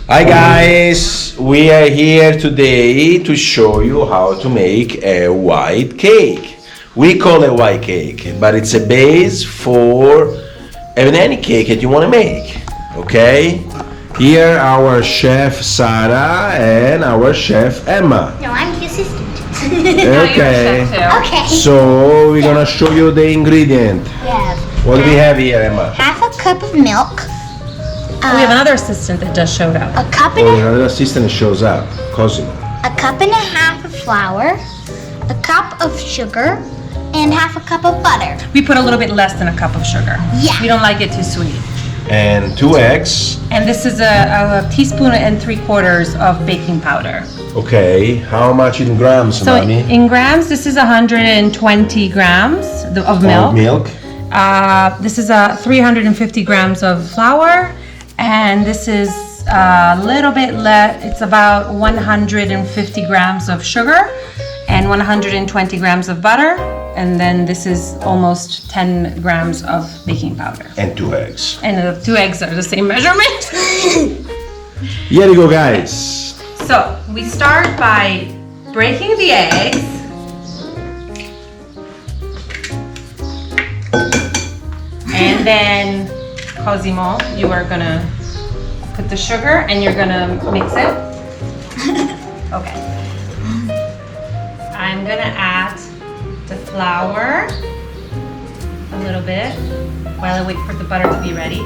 Hi guys, we are here today to show you how to make a white cake. We call it white cake, but it's a base for any cake that you want to make. Okay? Here our chef Sarah and our chef Emma. No, I'm the assistant. Okay. Okay. So we're gonna show you the ingredient. Yeah. What do we have here, Emma? Half a cup of milk. We have another assistant that just showed up. A cup and Oh, another assistant shows up, Cosimo. a cup and a half of flour, a cup of sugar, and half a cup of butter. We put a little bit less than a cup of sugar. Yeah. We don't like it too sweet. And 2 eggs. And this is a teaspoon and 3/4 of baking powder. Okay, how much in grams, So mommy? in grams, this is 120 grams of milk. Milk. This is 350 grams of flour, and this is a little bit less. It's about 150 grams of sugar and 120 grams of butter, and then this is almost 10 grams of baking powder. And 2 eggs. And the 2 eggs are the same measurement. Here you go, guys. So we start by breaking the eggs. And then, Cosimo, you are gonna put the sugar and you're gonna mix it. Okay. I'm gonna add the flour a little bit while I wait for the butter to be ready.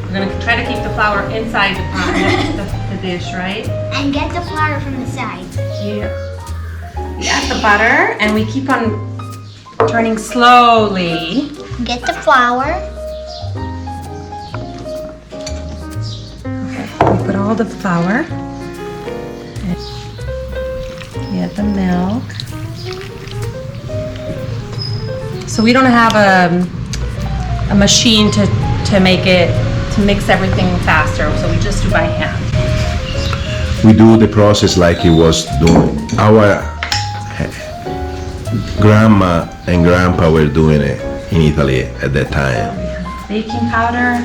We're gonna try to keep the flour inside the dish, right? And get the flour from the sides. Yeah. We add the butter and we keep on turning slowly. Get the flour. Okay, we put all the flour. We add the milk. So we don't have a machine to make it, to mix everything faster, so we just do by hand. We do the process like he was doing. Our grandma and grandpa were doing it in Italy at that time. Baking powder.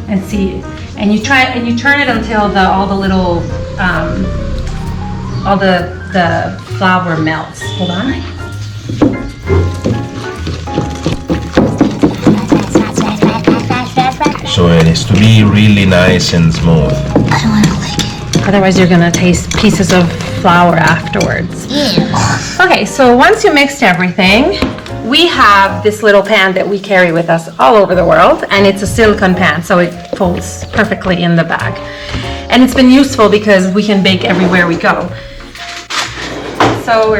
And see, and you turn it until all the little all the flour melts. Hold on. So it is to be really nice and smooth. I don't want to lick it. Otherwise you're gonna taste pieces of flour afterwards. Ew. Okay, so once you mixed everything, we have this little pan that we carry with us all over the world, and it's a silicone pan, so it folds perfectly in the bag. And it's been useful because we can bake everywhere we go. So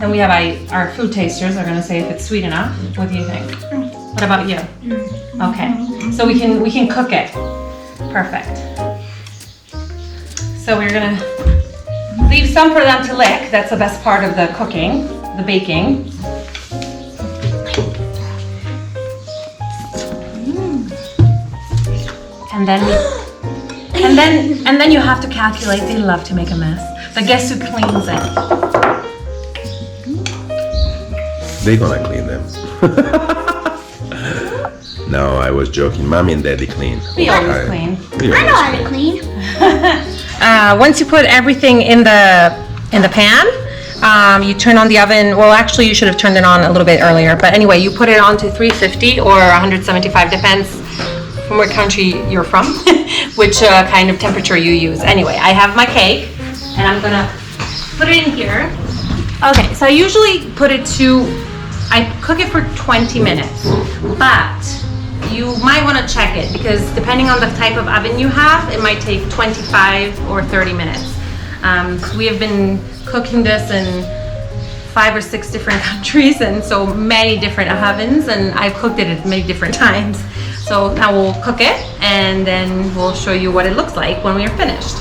then we have our food tasters are gonna say if it's sweet enough. What do you think? What about you? Okay, so we can cook it. Perfect. So we're gonna leave some for them to lick. That's the best part of the cooking, the baking. And then you have to calculate. They love to make a mess. But guess who cleans it? They're gonna clean them. No, I was joking. Mommy and Daddy clean. We always clean. We I know always how to clean. Once you put everything in the pan, you turn on the oven. Well, actually, you should have turned it on a little bit earlier. But anyway, you put it on to 350 or 175, depends from what country you're from, which kind of temperature you use. Anyway, I have my cake, and I'm gonna put it in here. Okay, so I usually I cook it for 20 minutes, but you might want to check it because depending on the type of oven you have, it might take 25 or 30 minutes. We have been cooking this in 5 or 6 different countries and so many different ovens, and I've cooked it at many different times. So now we'll cook it and then we'll show you what it looks like when we are finished.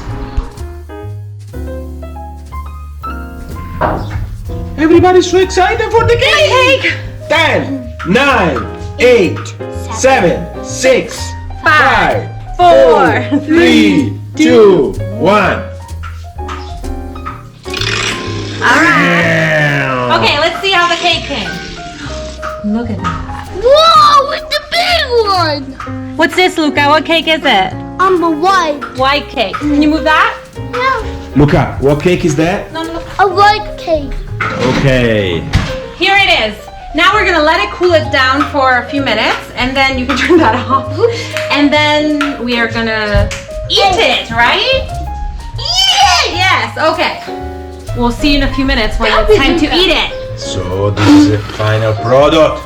Everybody's so excited for the cake! 10, 9, 8, 7, 6, 5, 4, 3, 2, 1. All right. Okay, let's see how the cake came. Look at that. Whoa, it's the big one. What's this, Luca? What cake is it? The white. White cake. Can you move that? Yeah. Luca, what cake is that? No. A white cake. Okay. Here it is. Now we're gonna let it cool it down for a few minutes, and then you can turn that off. And then we are gonna eat it, right? Yeah. Yes. Okay. We'll see you in a few minutes when it's time to eat it. So this is the final product.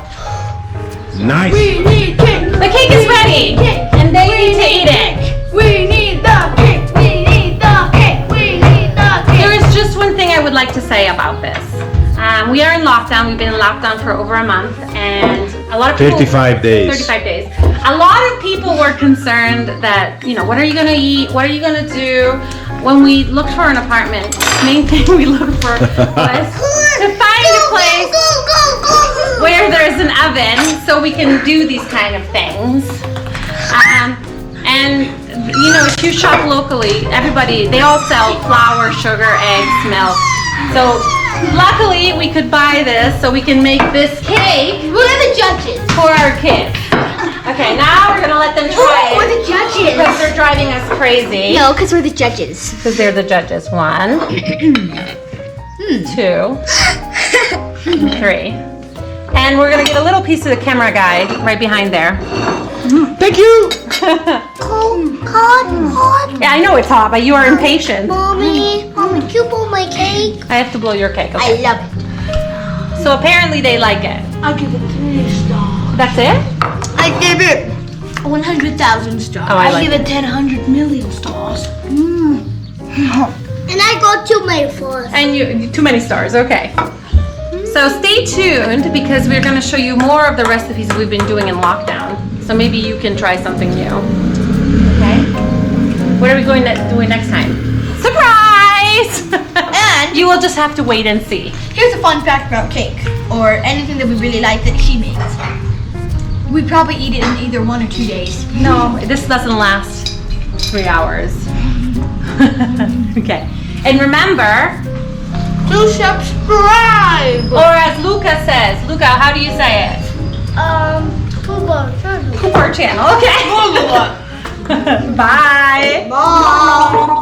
Nice. We need cake. The cake is ready, and then you need to eat it. We need the cake. We need the cake. We need the cake. There is just one thing I would like to say about this. We are in lockdown. We've been in lockdown for over a month, and a lot of people. 35 days. 35 days. A lot of people were concerned that, what are you gonna eat? What are you gonna do? When we looked for an apartment, the main thing we looked for was to find a place where there's an oven so we can do these kind of things. And if you shop locally, they all sell flour, sugar, eggs, milk. So luckily we could buy this so we can make this cake. We're the judges. For our kids. Okay, now we're gonna let them try We're it. the judges. Because they're driving us crazy. No, because we're the judges. Because they're the judges. 1, 2, 3. And we're gonna get a little piece of the camera guy right behind there. Thank you. Hot. Yeah, I know it's hot, but you are impatient. Mommy, can you blow my cake? I have to blow your cake. I Okay. love it. So apparently they like it. I'll give it 3 stars. That's it? I give it 100,000 stars. Oh, I like give it 100 million stars. And I got 2 million stars. And you too many stars. Okay. So stay tuned because we're going to show you more of the recipes that we've been doing in lockdown. So maybe you can try something new. Okay? What are we going to do next time? Surprise! And you will just have to wait and see. here's a fun fact about cake, or anything that we really like that she makes. We probably eat it in either 1 or 2 days. No, this doesn't last 3 hours. Okay. And remember, To subscribe. or as Luca says, Luca, how do you say it? Channel. Cooper channel. Okay. Bye. Bye.